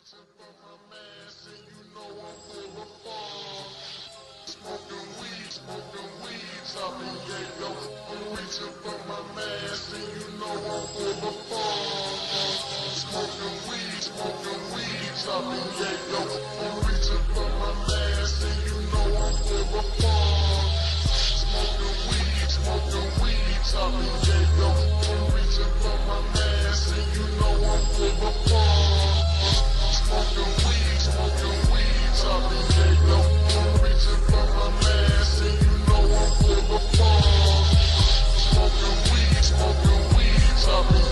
reaching for my mask, and you know I'm full of fun. Smoking weed, chopping yayo. I'm reaching for my mask, and you know I'm full of fun. Smoking weed, chopping yayo. I'm reaching for my mask, and you know I'm full of fun. Smoking weed, chopping yayo. I'm reaching for my mask, and you know I'm full of fun. Smoking weed, chopping yayo. I'm reaching for my mask, and you know I'm full of fun. Smoking weed, chopping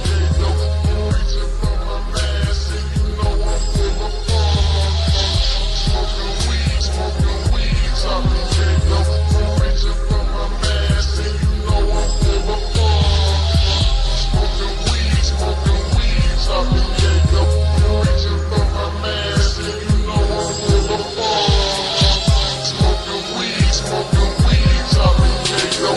yayo. I'm reaching for my mask, and you know I'm full of fun. Smoking weed, chopping yayo. I'm reaching for my mask, and you know I'm full of fun. Smoking weed, chopping yayo. I'm reaching for my mask, and you know I'm full of fun. Smoking weed, chopping yayo.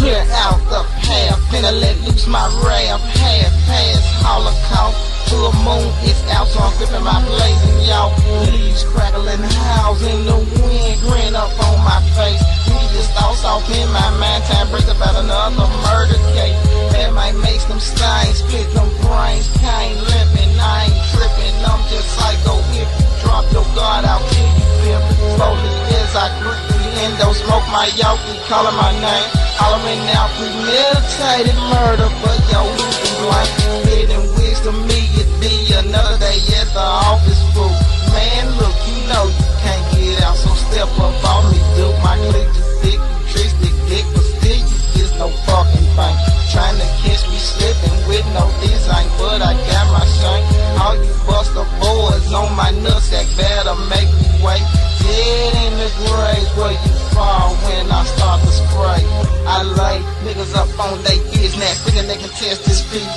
Clear out the path, finna let loose my wrath. Half past Holocaust, full moon is out, so I'm flipping my blazing, y'all. Leaves crackling, howls in the wind, grin up on my face. These thoughts off in my mind, time brings about another murder case. That might make them stains, split them brains, can't limping, I ain't tripping, I'm just psycho. If you drop your guard, I'll kill you, feel me. Slowly as I grip the endo, smoke my yoki, calling my name. Hollering out premeditated murder, but yo, who's to blame? Hidden wisdom, me, it be another day at the office, fool. Man, look, you know you can't get out, so step up on me, dude. My click is thick, you tricks dick, but still you get no fucking thing. Trying to catch me slipping with no design, but I got my shine. All you buster boys on my nutsack better make me wait. Dead in the grave where you fall when I start to spray. I lay niggas up on they business, thinking they can test this beat.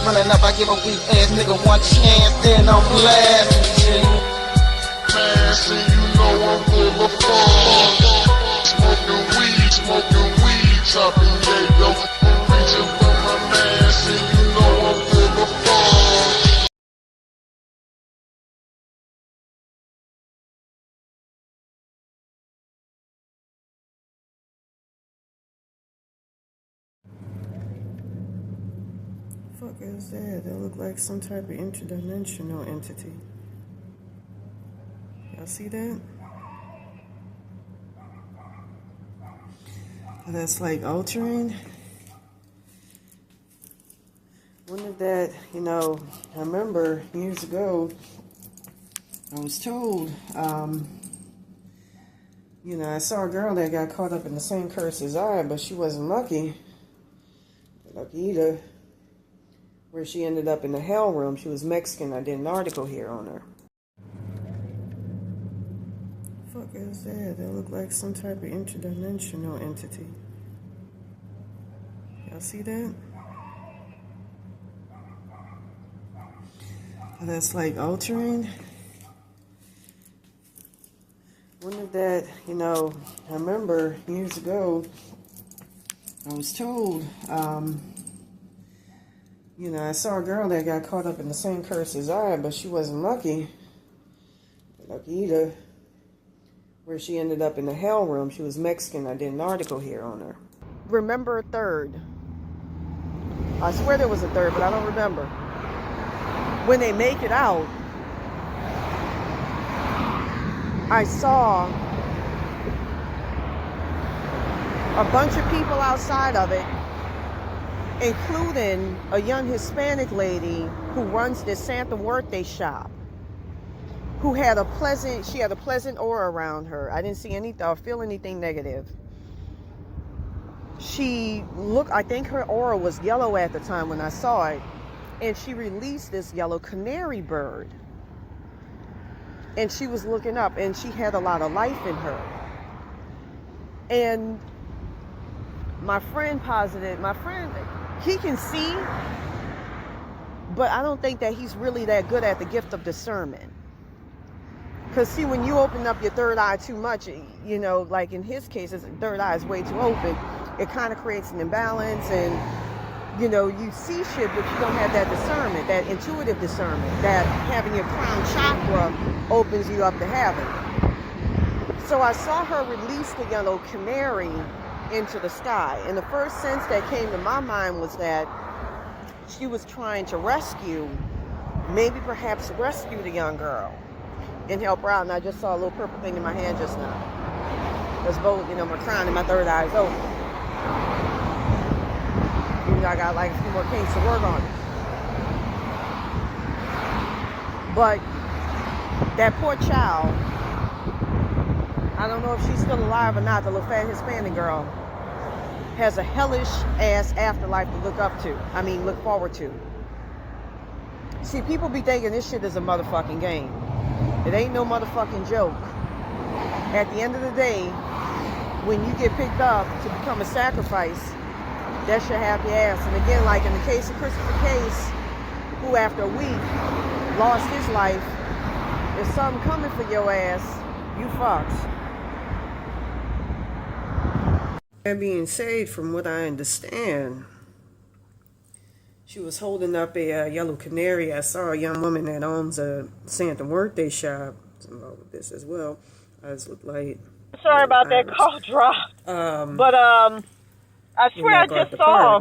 Running up, I give a weak ass nigga one chance, then I'm blasting. Mask, and you know I'm full of fun. Smoking weed, chopping yayo. I'm reaching for my mask, and you know I'm full of fun. Fuck is that? That look like some type of interdimensional entity. Y'all see that? That's like altering. Wonder if that, I remember years ago, I was told, I saw a girl that got caught up in the same curse as I, but she wasn't lucky either, where she ended up in the hell room. She was Mexican. I did an article here on her. Fuck is that? That look like some type of interdimensional entity. Y'all see that? That's like altering. Wonder if that, I remember years ago, I was told, I saw a girl that got caught up in the same curse as I, but she wasn't lucky either, where she ended up in the hell room. She was Mexican. I did an article here on her. Remember a third. I swear there was a third, but I don't remember. When they make it out, I saw a bunch of people outside of it, including a young Hispanic lady who runs this Santa Muerte shop, who had a pleasant aura around her. I didn't see anything or feel anything negative. I think her aura was yellow at the time when I saw it, and she released this yellow canary bird. And she was looking up, and she had a lot of life in her. And my friend, he can see, but I don't think that he's really that good at the gift of discernment. Because see, when you open up your third eye too much, like in his case, his third eye is way too open. It kind of creates an imbalance, and you know, you see shit, but you don't have that discernment, that intuitive discernment, that having your crown chakra opens you up to heaven. So I saw her release the yellow canary into the sky. And the first sense that came to my mind was that she was trying to rescue, maybe perhaps rescue the young girl and help her out. And I just saw a little purple thing in my hand just now. That's both, you know, my crown and my third eye is open. Even though I got like a few more kinks to work on it. But that poor child, I don't know if she's still alive or not, the little fat Hispanic girl, has a hellish ass afterlife to look forward to. See, people be thinking this shit is a motherfucking game. It ain't no motherfucking joke. At the end of the day, when you get picked up to become a sacrifice, that's your happy ass. And again, like in the case of Christopher Case, who after a week lost his life, there's something coming for your ass, you fucked. That being said, from what I understand, she was holding up a yellow canary. I saw a young woman that owns a Santa birthday shop. Something wrong with this as well. Eyes look like. Sorry about that call drop. But I swear I just saw.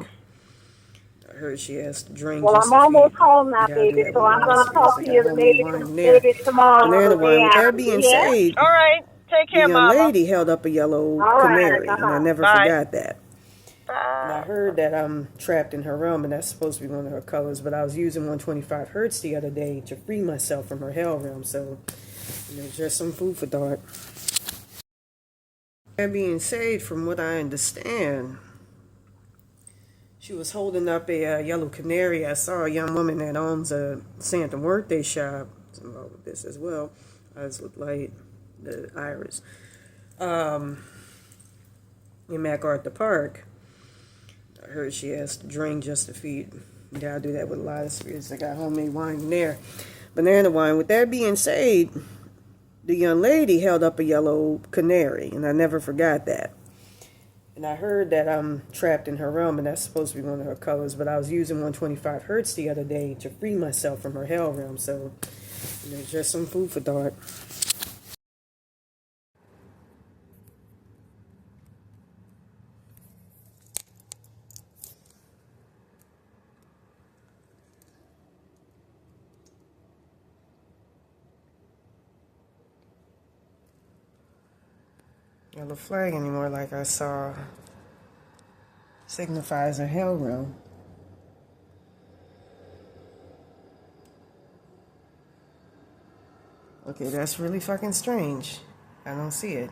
I heard she has to drink. Well, just I'm almost home now, baby, baby. So I'm gonna talk to you maybe tomorrow. Banana wine. With that being said, all right. Take care, the young Mama. lady held up a yellow canary, and I never forgot that. And I heard that I'm trapped in her realm, and that's supposed to be one of her colors. But I was using 125 hertz the other day to free myself from her hell realm. So, you know, just some food for thought. That being said, from what I understand, she was holding up a yellow canary. I saw a young woman that owns a Santa birthday shop. Something wrong with this as well. Eyes look like the iris. In MacArthur Park. I heard she has to drink just to feed. Yeah, I do that with a lot of spirits. I got homemade wine in there. Banana wine. With that being said, the young lady held up a yellow canary, and I never forgot that. And I heard that I'm trapped in her realm, and that's supposed to be one of her colors. But I was using 125 hertz the other day to free myself from her hell realm. So, you know, just some food for thought. Yellow flag anymore, like I saw, signifies a hell realm. Okay, that's really fucking strange. I don't see it.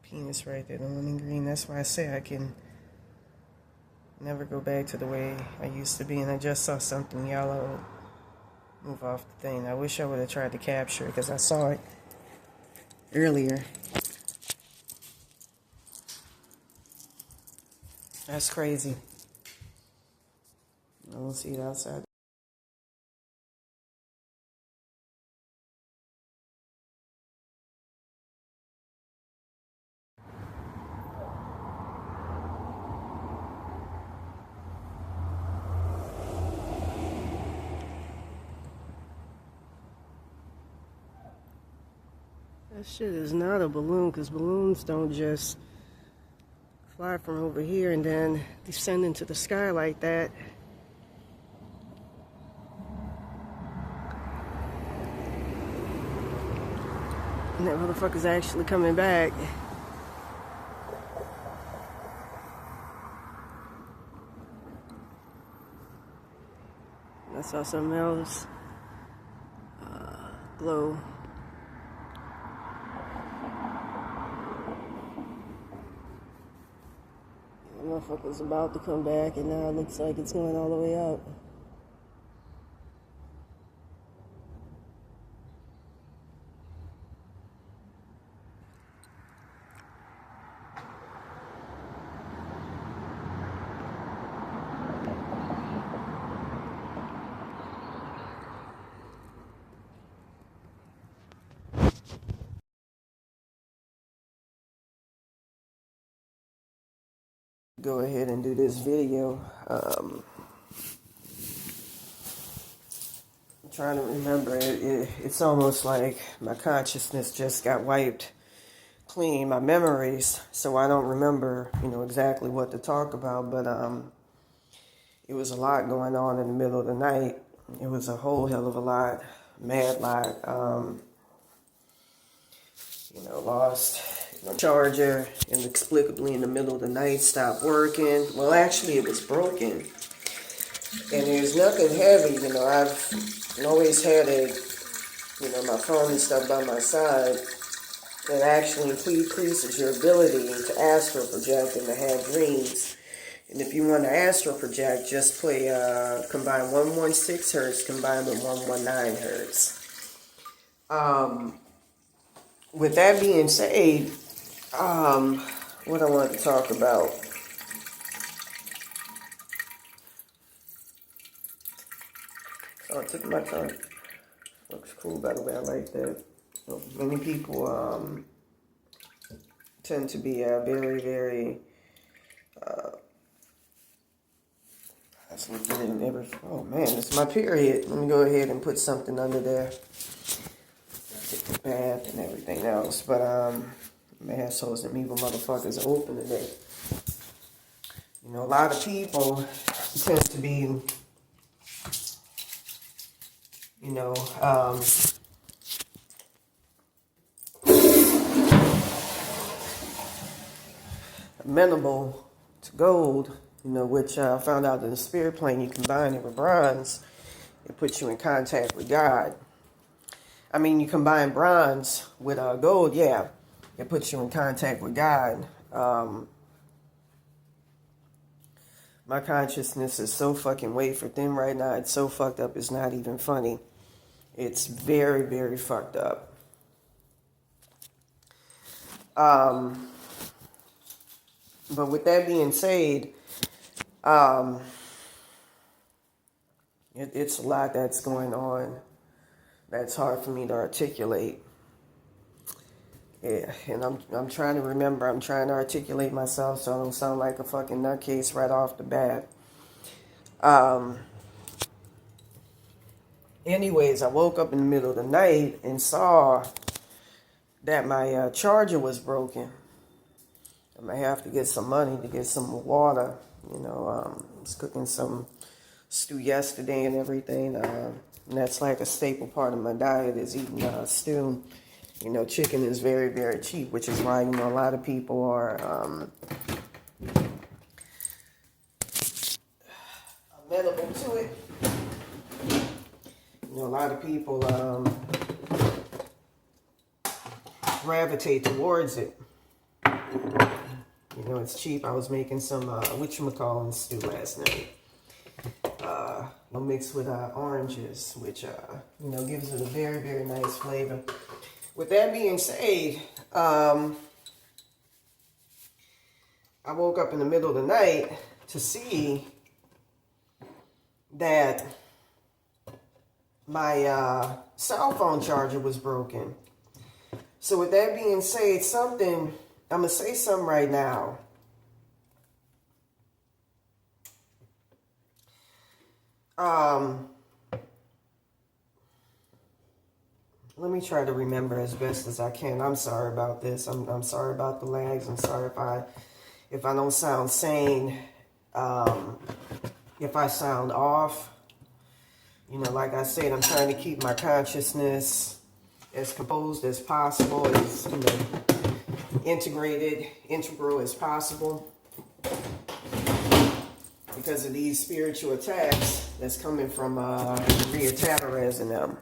Penis right there, the one in green. That's why I say I can never go back to the way I used to be. And I just saw something yellow move off the thing. I wish I would have tried to capture it because I saw it earlier. That's crazy. I don't see it outside. That shit is not a balloon, because balloons don't just fly from over here and then descend into the sky like that. And that motherfucker's actually coming back. I saw something else glow. The motherfucker's about to come back, and now it looks like it's going all the way up. Go ahead and do this video. I'm trying to remember. It's almost like my consciousness just got wiped clean, my memories, so I don't remember, exactly what to talk about. But it was a lot going on in the middle of the night. It was a whole hell of a lot, mad lot. Lost charger inexplicably in the middle of the night, stopped working. Well, actually, it was broken. And there's nothing heavy, I've always had it, my phone and stuff by my side. It actually increases your ability to astral project and to have dreams. And if you want to astral project, just play, combine 116 hertz combined with 119 hertz. With that being said, what I wanted to talk about. Oh, I took my time. Looks cool, by the way. I like that. Many people tend to be very, very. Let's look at it in every. Oh man, it's my period. Let me go ahead and put something under there. Take the bath and everything else, but my assholes and evil motherfuckers are open today. A lot of people tend to be, amenable to gold, which I found out in the spirit plane, you combine it with bronze, it puts you in contact with God. I mean, you combine bronze with gold, yeah, it puts you in contact with God. My consciousness is so fucking wafer thin right now. It's so fucked up, it's not even funny. It's very, very fucked up. But with that being said, it's a lot that's going on that's hard for me to articulate. Yeah, and I'm trying to remember. I'm trying to articulate myself so I don't sound like a fucking nutcase right off the bat. Anyways, I woke up in the middle of the night and saw that my charger was broken. I may have to get some money to get some water. I was cooking some stew yesterday and everything. And that's like a staple part of my diet is eating stew. Chicken is very, very cheap, which is why, a lot of people are amenable to it. A lot of people gravitate towards it. It's cheap. I was making some, whatchamacallit stew last night. Mixed with oranges, which, gives it a very, very nice flavor. With that being said, I woke up in the middle of the night to see that my cell phone charger was broken. So with that being said, I'm going to say something right now. Let me try to remember as best as I can. I'm sorry about this. I'm sorry about the lags. I'm sorry if I don't sound sane. If I sound off. Like I said, I'm trying to keep my consciousness as composed as possible, as integral as possible. Because of these spiritual attacks that's coming from Maria Tavares and them.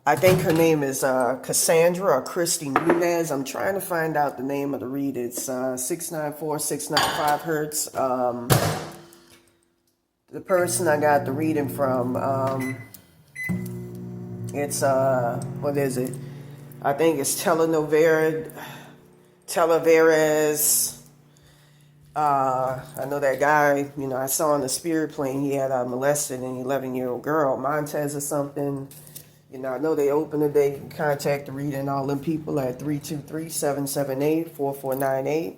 I think her name is Cassandra or Christy Nunez. I'm trying to find out the name of the read. It's 694, 695 hertz. The person I got the reading from, it's, what is it? I think it's Televeres. I know that guy, I saw on the spirit plane, he had molested an 11-year-old girl, Montez or something. I know they open it. They can contact the reader and all them people at 323-778-4498.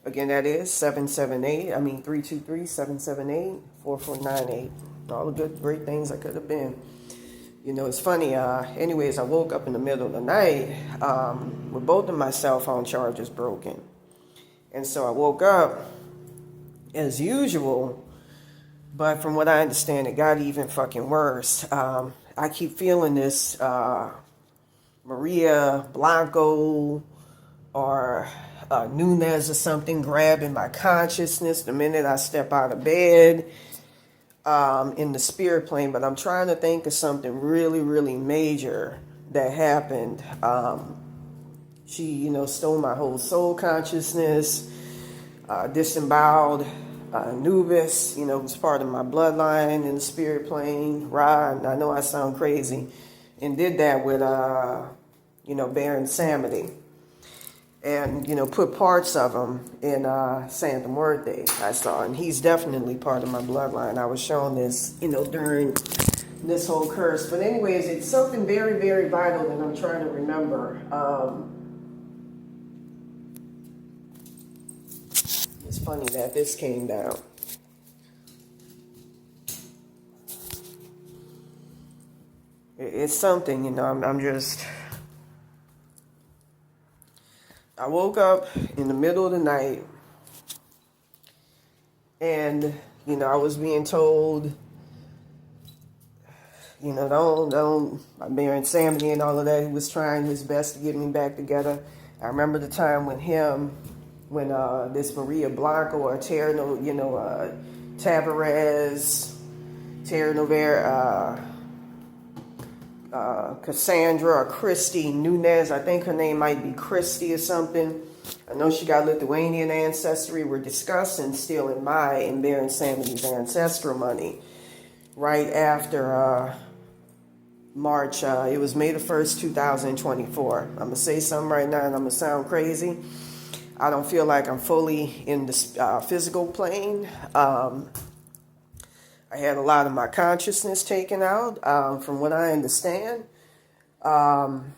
Again, that is 323-778-4498. All the good, great things I could have been. It's funny. Anyways, I woke up in the middle of the night with both of my cell phone chargers broken. And so I woke up as usual, but from what I understand, it got even fucking worse. I keep feeling this Maria Blanco or Nunez or something grabbing my consciousness the minute I step out of bed in the spirit plane. But I'm trying to think of something really, really major that happened. She, stole my whole soul consciousness, disemboweled Anubis, who's part of my bloodline in the spirit plane. Ra, I know I sound crazy, and did that with, Baron Samedi. And, put parts of him in Santa Muerte, I saw. And he's definitely part of my bloodline. I was shown this, during this whole curse. But anyways, it's something very, very vital that I'm trying to remember. It's funny that this came down. It's something, I'm just... I woke up in the middle of the night and, I was being told, don't, my Baron Samedi and all of that, he was trying his best to get me back together. I remember the time when this Maria Blanco or Tavares, Terra Novera, Cassandra or Christy Nunez, I think her name might be Christy or something. I know she got Lithuanian ancestry. We're discussing stealing my and Baron Samedi's ancestral money right after March. It was May the 1st, 2024. I'm going to say something right now and I'm going to sound crazy. I don't feel like I'm fully in the physical plane. I had a lot of my consciousness taken out, from what I understand. Going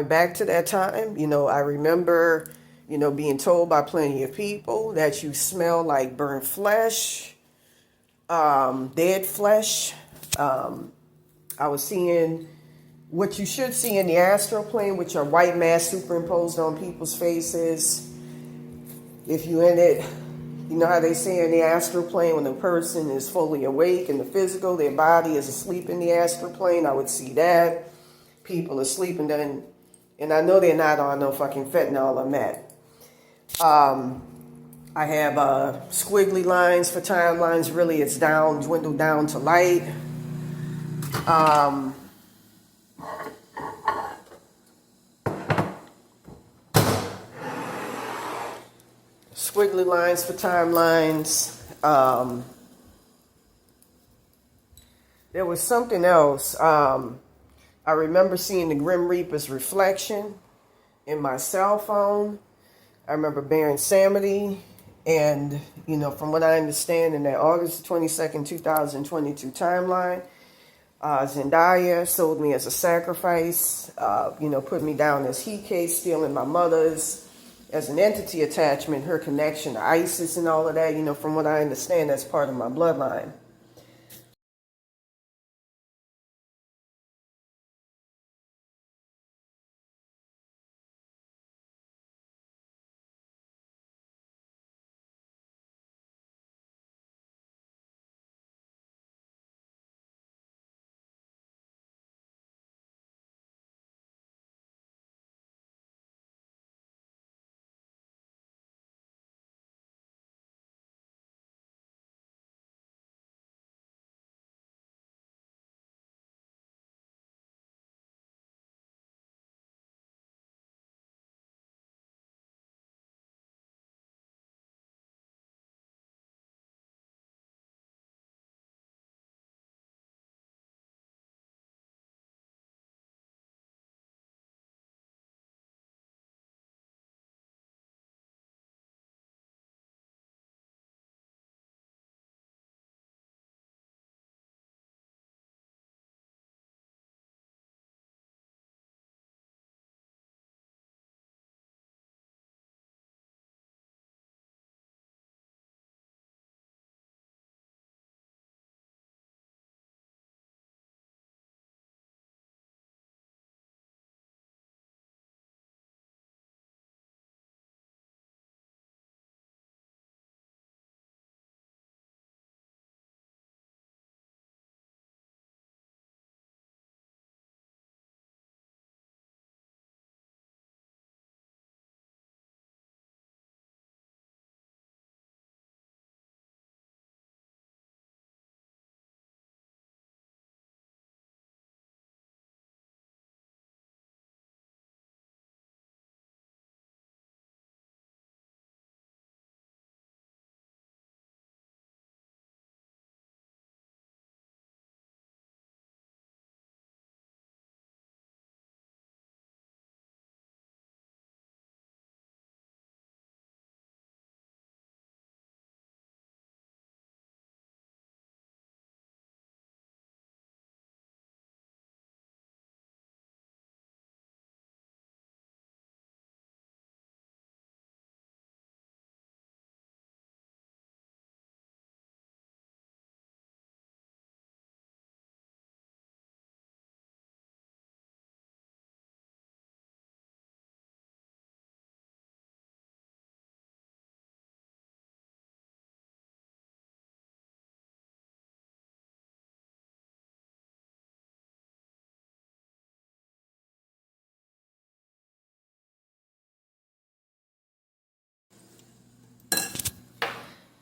back to that time, I remember, being told by plenty of people that you smell like burnt flesh, dead flesh. I was seeing what you should see in the astral plane, which are white masks superimposed on people's faces. If you in it, you know how they say in the astral plane when a person is fully awake in the physical, their body is asleep in the astral plane. I would see that. People are sleeping then, and I know they're not on no fucking fentanyl or meth. I have squiggly lines for timelines. Really, it's dwindled down to light. Squiggly lines for timelines. There was something else. I remember seeing the Grim Reaper's reflection in my cell phone. I remember Baron Samedi. And, from what I understand, in that August 22nd, 2022 timeline, Zendaya sold me as a sacrifice, put me down as he case, stealing my mother's, as an entity attachment, her connection to ISIS and all of that. From what I understand, that's part of my bloodline.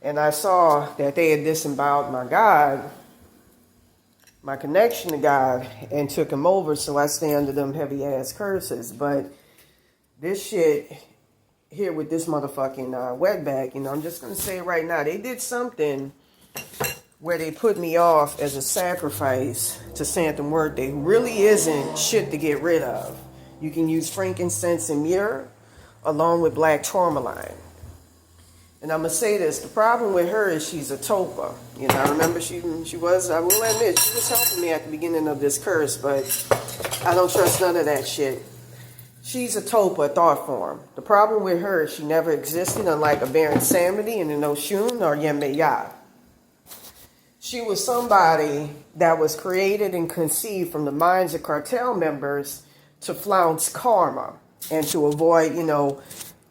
And I saw that they had disemboweled my God, my connection to God, and took him over, so I stay under them heavy ass curses. But this shit here with this motherfucking wetback, I'm just gonna say it right now, they did something where they put me off as a sacrifice to Santa Muerte, who really isn't shit to get rid of. You can use frankincense and myrrh along with black tourmaline. And I'm gonna say this: the problem with her is she's a topa. I remember she was. I will admit she was helping me at the beginning of this curse, but I don't trust none of that shit. She's a topa, thought form. The problem with her is she never existed, unlike a Baron Samedi and an Oshun or Yembeya. She was somebody that was created and conceived from the minds of cartel members to flounce karma and to avoid,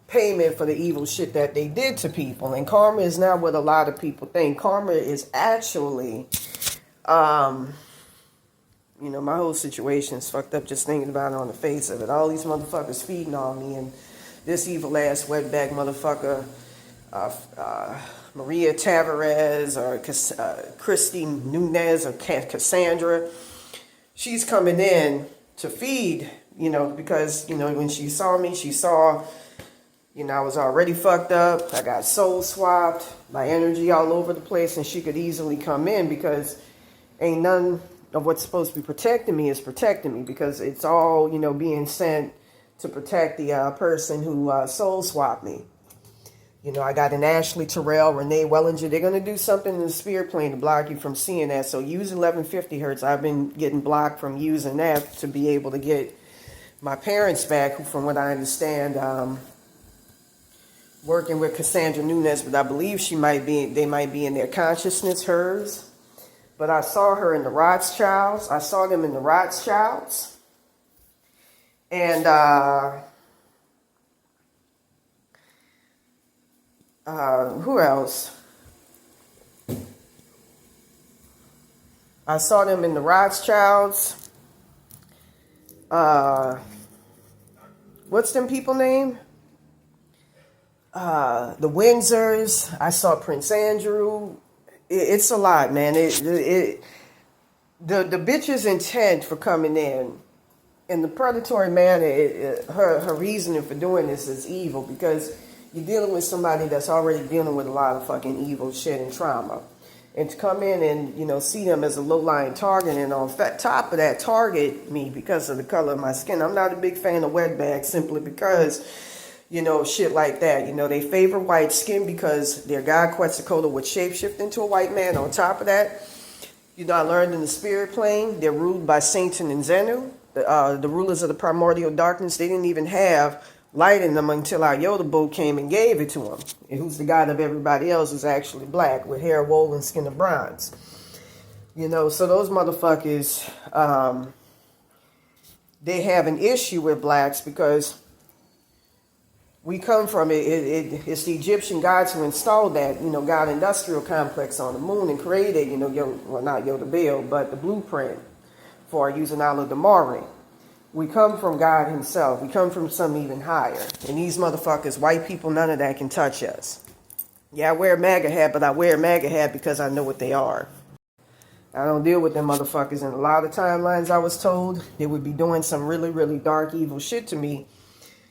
payment for the evil shit that they did to people. And karma is not what a lot of people think. Karma is actually, my whole situation is fucked up just thinking about it on the face of it. All these motherfuckers feeding on me, and this evil ass wetback motherfucker, Maria Tavares or Christine Nunez or Cassandra, she's coming in to feed, because, when she saw me, she saw, I was already fucked up. I got soul swapped, my energy all over the place, and she could easily come in because ain't none of what's supposed to be protecting me is protecting me, because it's all, being sent to protect the person who soul swapped me. I got an Ashley Terrell, Renee Wellinger. They're going to do something in the spirit plane to block you from seeing that. So use 1150 hertz. I've been getting blocked from using that to be able to get my parents back, who, from what I understand, working with Cassandra Nunez, but I believe they might be in their consciousness, hers. But I saw her in the Rothschilds. I saw them in the Rothschilds. And who else? I saw them in the Rothschilds. What's them people name? The Windsors. I saw Prince Andrew. It's a lot, man. The bitch's intent for coming in the predatory manner, her reasoning for doing this is evil, because you're dealing with somebody that's already dealing with a lot of fucking evil shit and trauma. And to come in and, see them as a low-lying target, and on top of that, target me because of the color of my skin. I'm not a big fan of wetbacks simply because, shit like that. They favor white skin because their god Quetzalcoatl would shapeshift into a white man. On top of that, I learned in the spirit plane, they're ruled by Satan and Zenu, the rulers of the primordial darkness. They didn't even have light in them until our Yoda boat came and gave it to them. And who's the god of everybody else is actually black, with hair wool and skin of bronze. So those motherfuckers, they have an issue with blacks because we come from it's the Egyptian gods who installed that, God industrial complex on the moon and created, not Yoda Bill, but the blueprint for using Allah Damari. We come from God himself. We come from something even higher. And these motherfuckers, white people, none of that can touch us. Yeah, I wear a MAGA hat, but I wear a MAGA hat because I know what they are. I don't deal with them motherfuckers. And a lot of timelines I was told they would be doing some really, really dark, evil shit to me,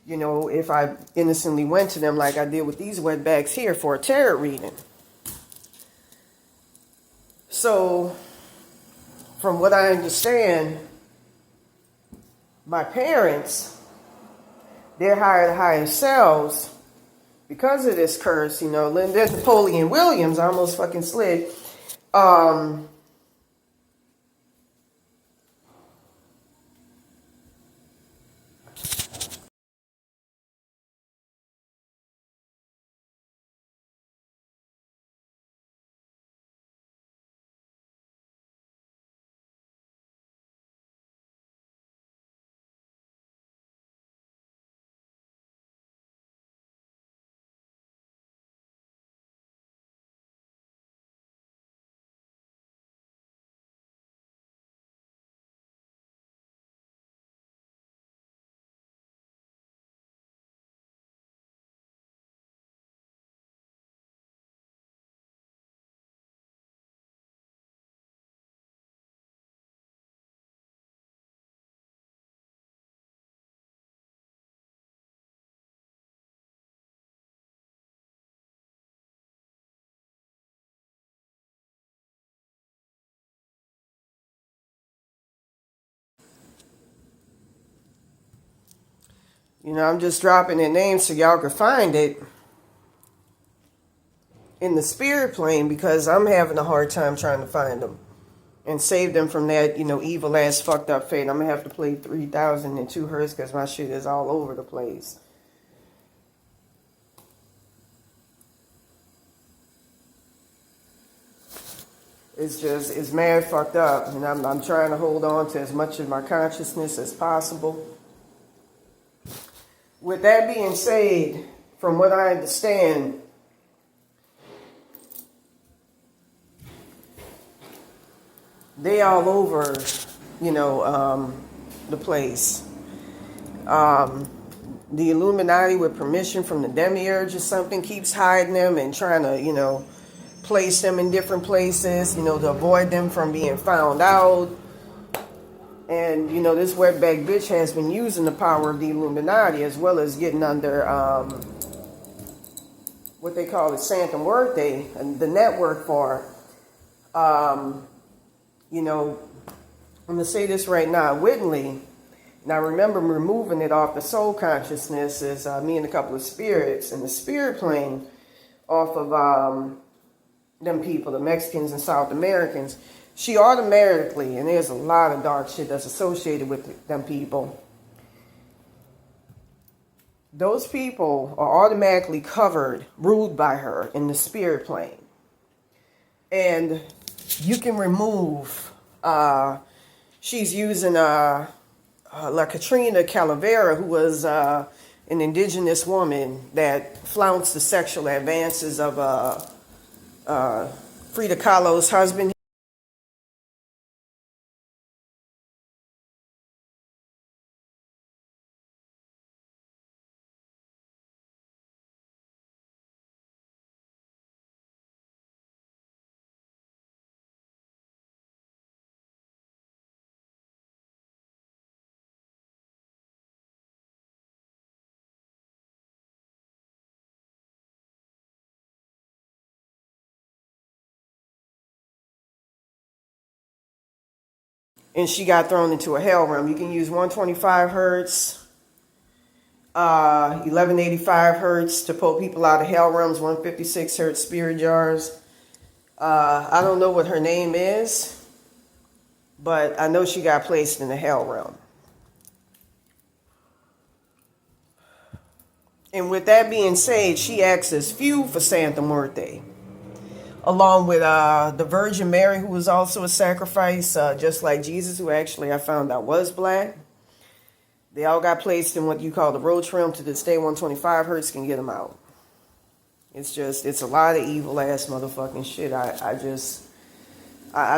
if I innocently went to them like I did with these wetbacks here for a tarot reading. So, from what I understand, my parents, their higher selves, because of this curse, there's Napoleon Williams, I almost fucking slid, You know, I'm just dropping their names so y'all can find it in the spirit plane because I'm having a hard time trying to find them and save them from that, you know, evil ass fucked up fate. I'm gonna have to play 3002 hertz because my shit is all over the place. It's mad fucked up, and I'm trying to hold on to as much of my consciousness as possible. With that being said, from what I understand, they all over, you know, the place. The Illuminati, with permission from the demiurge or something, keeps hiding them and trying to, you know, place them in different places, you know, to avoid them from being found out. And, you know, this wetback bitch has been using the power of the Illuminati as well as getting under what they call the Santa Muerte, and the network for, you know, I'm going to say this right now, wittingly. Now, remember, removing it off the soul consciousness is me and a couple of spirits in the spirit plane off of them people, the Mexicans and South Americans. She automatically, and there's a lot of dark shit that's associated with them people. Those people are automatically covered, ruled by her in the spirit plane. And you can remove, she's using La Katrina Calavera, who was an indigenous woman that flounced the sexual advances of Frida Kahlo's husband. And she got thrown into a hell realm. You can use 125 hertz, 1185 hertz to pull people out of hell realms, 156 hertz spirit jars. I don't know what her name is, but I know she got placed in the hell realm. And with that being said, she acts as fuel for Santa Muerte, along with the Virgin Mary, who was also a sacrifice, just like Jesus, who actually I found out was black. They all got placed in what you call the roach realm. To this day, 125 hertz can get them out. It's a lot of evil ass motherfucking shit. I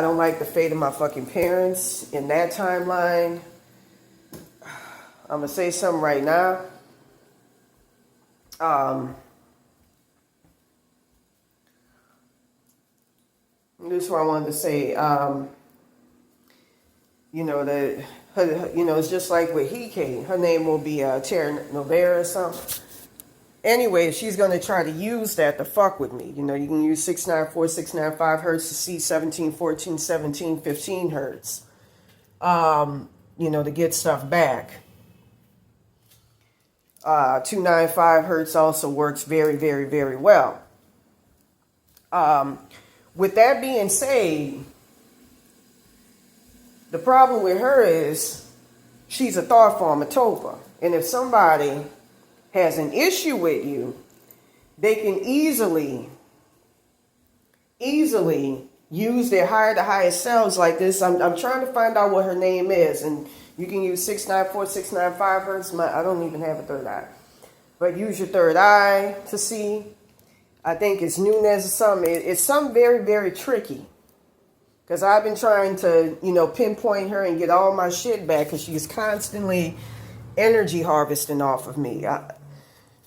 don't like the fate of my fucking parents in that timeline. I'm gonna say something right now. This is what I wanted to say. You know, it's just like with Hike. Her name will be Terra Novera or something. Anyway, she's going to try to use that to fuck with me. You know, you can use 694, 695 hertz to see 17, 14, 17, 15 hertz. You know, to get stuff back. 295 hertz also works very, very, very well. With that being said, the problem with her is she's a thought form, a topa. And if somebody has an issue with you, they can easily use their higher to highest selves like this. I'm trying to find out what her name is. And you can use 694, 695 hertz. I don't even have a third eye. But use your third eye to see. I think it's Nunez or something. It's something very, very tricky. Because I've been trying to, you know, pinpoint her and get all my shit back. Because she's constantly energy harvesting off of me.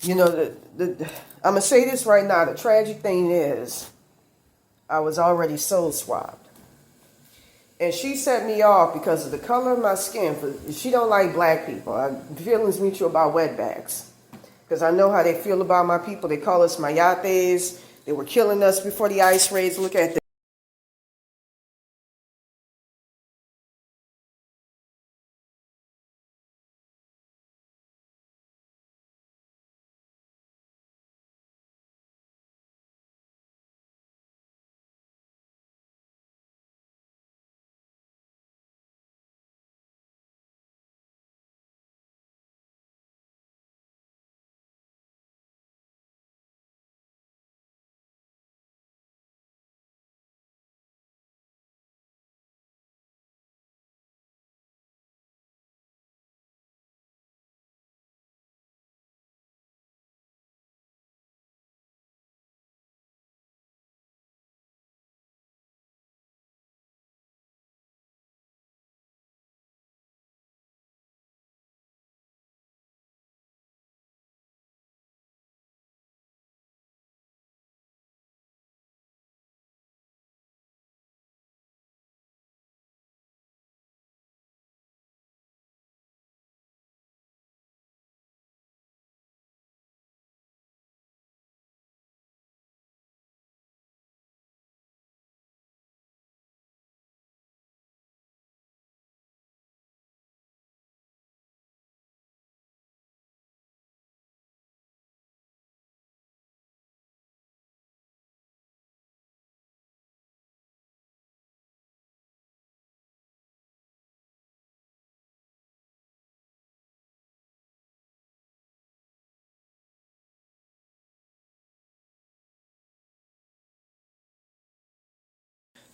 You know, I'm going to say this right now. The tragic thing is, I was already soul swapped. And she set me off because of the color of my skin. She don't like black people. Feelings mutual about wetbacks. Because I know how they feel about my people. They call us mayates. They were killing us before the ice raids. Look at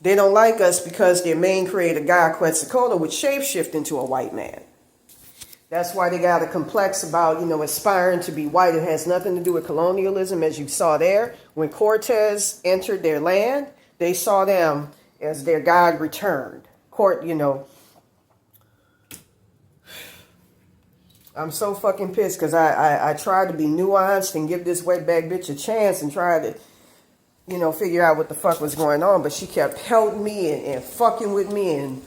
They don't like us because their main creator, God Quetzalcoatl, would shapeshift into a white man. That's why they got a complex about, aspiring to be white. It has nothing to do with colonialism, as you saw there. When Cortez entered their land, they saw them as their God returned. I'm so fucking pissed because I tried to be nuanced and give this wetback bitch a chance and try to, figure out what the fuck was going on. But she kept pelting me and fucking with me and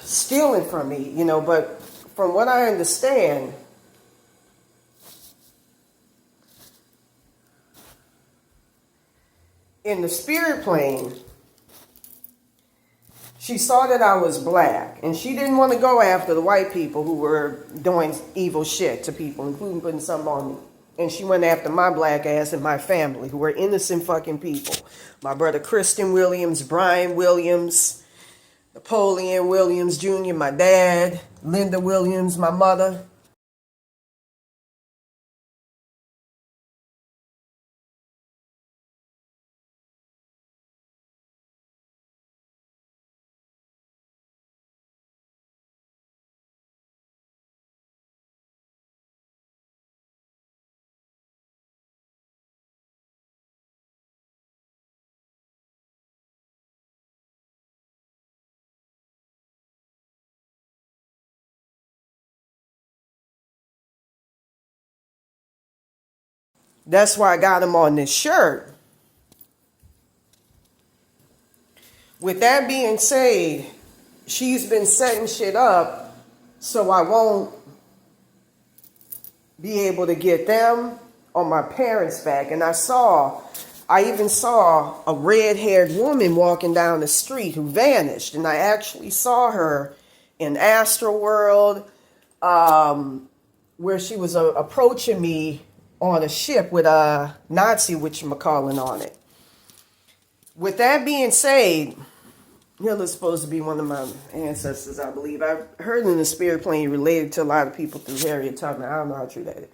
stealing from me, But from what I understand, in the spirit plane, she saw that I was black, and she didn't want to go after the white people who were doing evil shit to people, including putting something on me. And she went after my black ass and my family, who were innocent fucking people. My brother Kristen Williams, Brian Williams, Napoleon Williams Jr., my dad, Linda Williams, my mother. That's why I got him on this shirt. With that being said, she's been setting shit up so I won't be able to get them on my parents' back. And I even saw a red-haired woman walking down the street who vanished. And I actually saw her in Astro World, where she was approaching me on a ship with a Nazi whatchamacallit on it. With that being said, Hitler's supposed to be one of my ancestors, I believe. I've heard in the spirit plane related to a lot of people through Harriet Tubman. I don't know how true that is.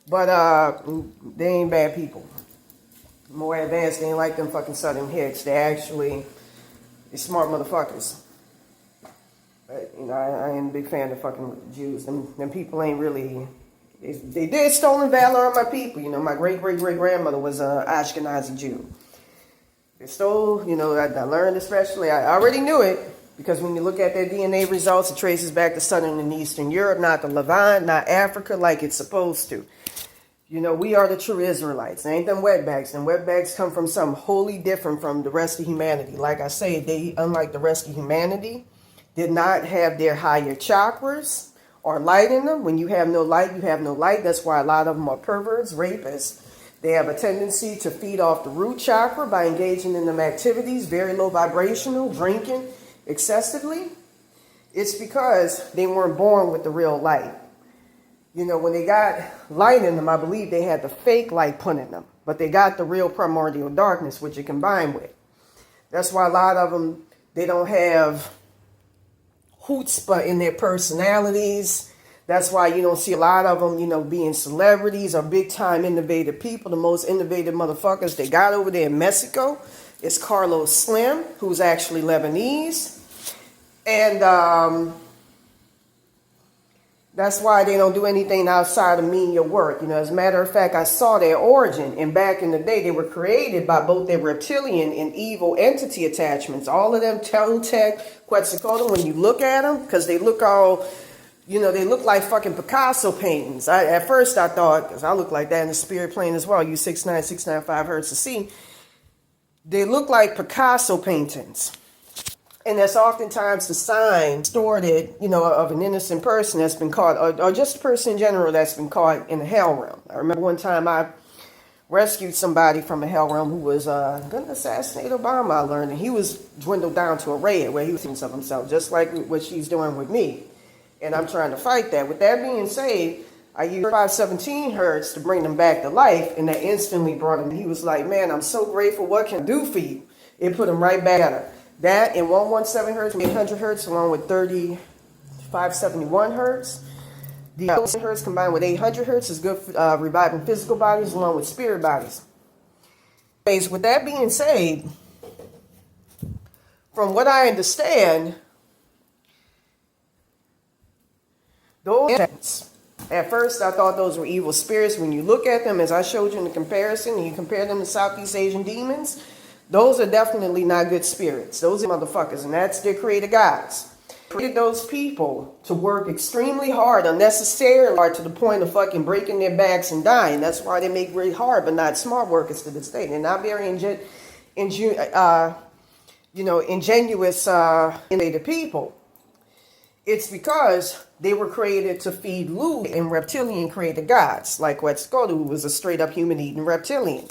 But they ain't bad people. More advanced, they ain't like them fucking Southern hicks. They're smart motherfuckers. But, I ain't a big fan of fucking Jews. Them people ain't really... They did stolen valor on my people. My great-great-great-grandmother was an Ashkenazi Jew. They stole, I learned especially, I already knew it, because when you look at their DNA results, it traces back to Southern and Eastern Europe, not the Levant, not Africa like it's supposed to. We are the true Israelites. They ain't them wetbacks. Them wetbacks come from something wholly different from the rest of humanity. Like I say, they, unlike the rest of humanity, did not have their higher chakras or light in them. When you have no light, you have no light. That's why a lot of them are perverts, rapists. They have a tendency to feed off the root chakra by engaging in them activities, very low vibrational, drinking excessively. It's because they weren't born with the real light. When they got light in them, I believe they had the fake light put in them. But they got the real primordial darkness, which it combined with. That's why a lot of them, they don't have chutzpah in their personalities. That's why you don't see a lot of them, being celebrities or big-time innovative people. The most innovative motherfuckers they got over there in Mexico is Carlos Slim, who's actually Lebanese. And that's why they don't do anything outside of menial work. As a matter of fact, I saw their origin. And back in the day, they were created by both their reptilian and evil entity attachments. All of them, Toltec, Quetzalcoatl, when you look at them, because they look all... they look like fucking Picasso paintings. At first I thought, because I look like that in the spirit plane as well, use 69695 hertz to see. They look like Picasso paintings. And that's oftentimes the sign distorted, of an innocent person that's been caught, or just a person in general that's been caught in the hell realm. I remember one time I rescued somebody from a hell realm who was going to assassinate Obama, I learned. And he was dwindled down to a red where he was thinking of himself, just like what she's doing with me. And I'm trying to fight that. With that being said, I used 517 hertz to bring them back to life, and that instantly brought him. He was like, man, I'm so grateful. What can I do for you? It put him right back at her. That and 117 hertz, 800 hertz, along with 571 hertz. The 1,000 hertz combined with 800 hertz is good for reviving physical bodies along with spirit bodies. Anyways, with that being said, from what I understand, those, at first I thought those were evil spirits. When you look at them, as I showed you in the comparison, and you compare them to Southeast Asian demons, those are definitely not good spirits. Those are motherfuckers, and that's their creator gods. Created those people to work extremely hard, unnecessarily hard, to the point of fucking breaking their backs and dying. That's why they make really hard but not smart workers to this day. They're not very ingenuous innovative people. It's because they were created to feed Lu and reptilian created gods, like Quetzalcoatl, who was a straight up human eating reptilian.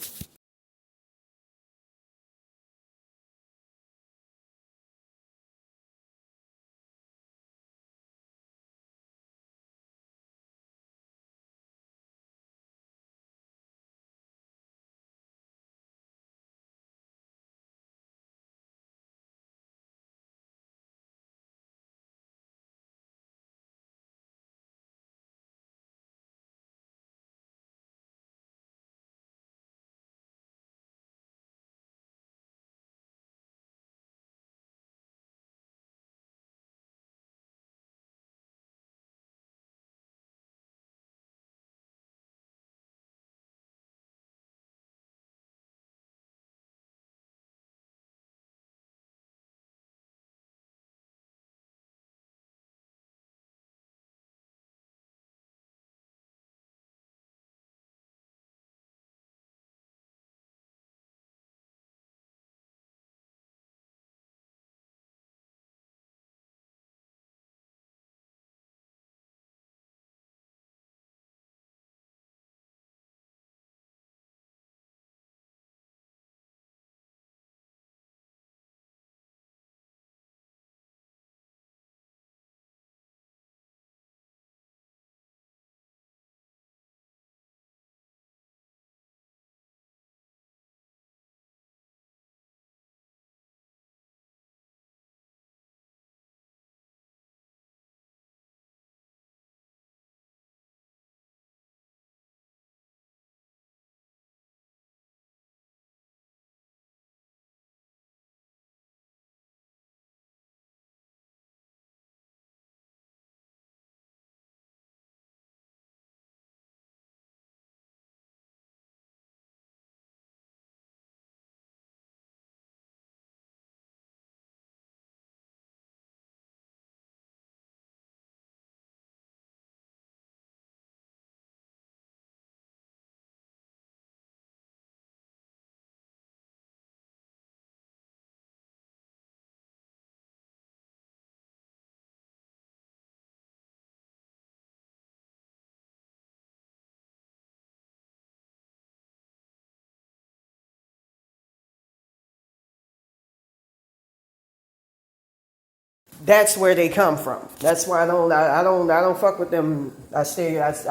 That's where they come from. That's why I don't fuck with them. I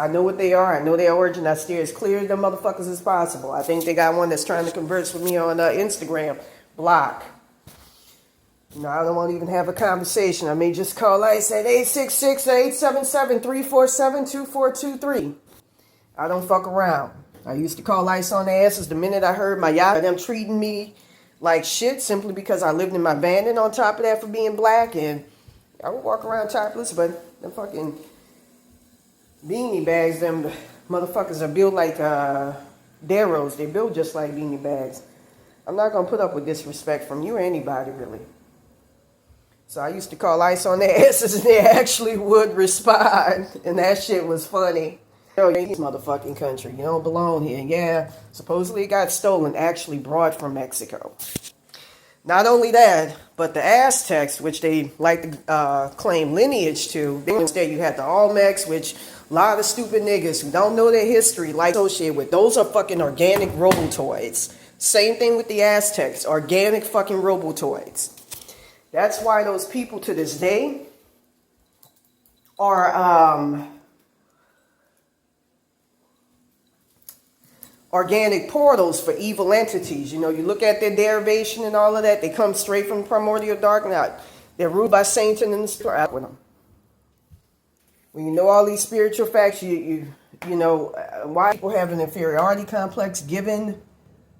know what they are. I know their origin. I steer as clear to them motherfuckers as possible. I think they got one that's trying to converse with me on Instagram. Block. I don't want to even have a conversation. I may just call ICE at 866-877-347-2423. I don't fuck around. I used to call ICE on their asses the minute I heard my yacht, them treating me like shit simply because I lived in my van, and on top of that for being black, and I would walk around topless, but them fucking beanie bags, them motherfuckers are built like Darrows. They built just like beanie bags. I'm not going to put up with disrespect from you or anybody, really. So I used to call ICE on their asses, and they actually would respond, and that shit was funny. You're in this motherfucking country. You don't belong here. Yeah, supposedly it got stolen, actually brought from Mexico. Not only that, but the Aztecs, which they like to claim lineage to, instead you had the Olmecs, which a lot of stupid niggas who don't know their history like associate with. Those are fucking organic robotoids. Same thing with the Aztecs, organic fucking robotoids. That's why those people to this day are organic portals for evil entities. You look at their derivation and all of that, they come straight from primordial darkness. They're ruled by Satan and the spirit with them. When you know all these spiritual facts, you know why people have an inferiority complex given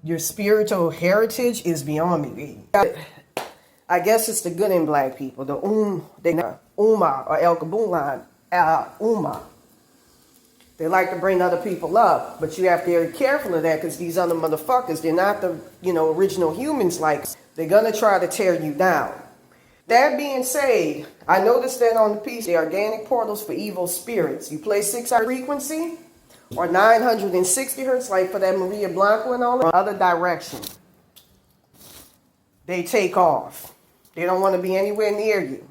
your spiritual heritage is beyond me. I guess it's the good in black people, the Umma or El Kabulan, Umma. They like to bring other people up, but you have to be careful of that because these other motherfuckers, they're not the, original humans like. They're going to try to tear you down. That being said, I noticed that on the piece, the organic portals for evil spirits. You play 6-hour frequency or 960 hertz, like for that Maria Blanco and all that, other direction. They take off. They don't want to be anywhere near you.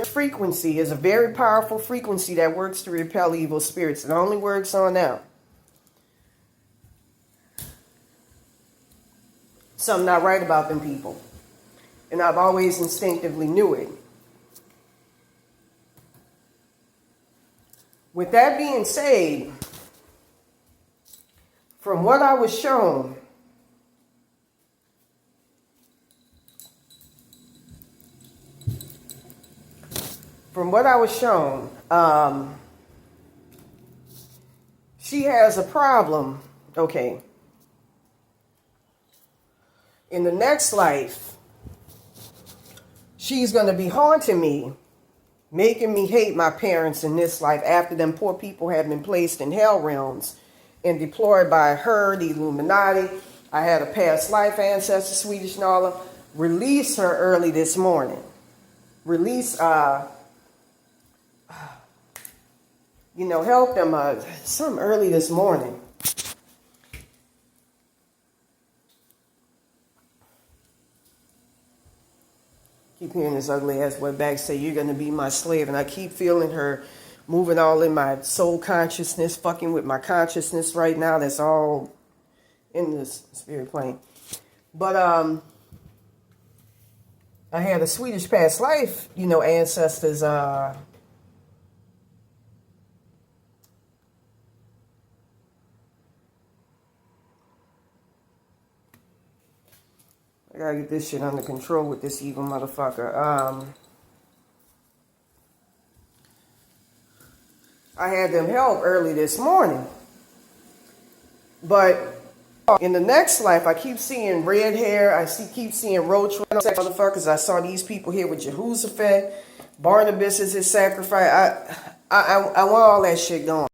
Frequency is a very powerful frequency that works to repel evil spirits. It only works on them. Something not right about them people. And I've always instinctively knew it. With that being said, from what I was shown, she has a problem. Okay. In the next life, she's going to be haunting me, making me hate my parents in this life after them poor people have been placed in hell realms and deployed by her, the Illuminati. I had a past life ancestor, Swedish Nala, release her early this morning. Help them some early this morning. Keep hearing this ugly ass wetback say, you're going to be my slave. And I keep feeling her moving all in my soul consciousness, fucking with my consciousness right now. That's all in this spirit plane. But I had a Swedish past life, ancestors, I gotta get this shit under control with this evil motherfucker. I had them help early this morning. But in the next life, I keep seeing red hair. Keep seeing roach motherfuckers. I saw these people here with Jehoshaphat. Barnabas is his sacrifice. I want all that shit going.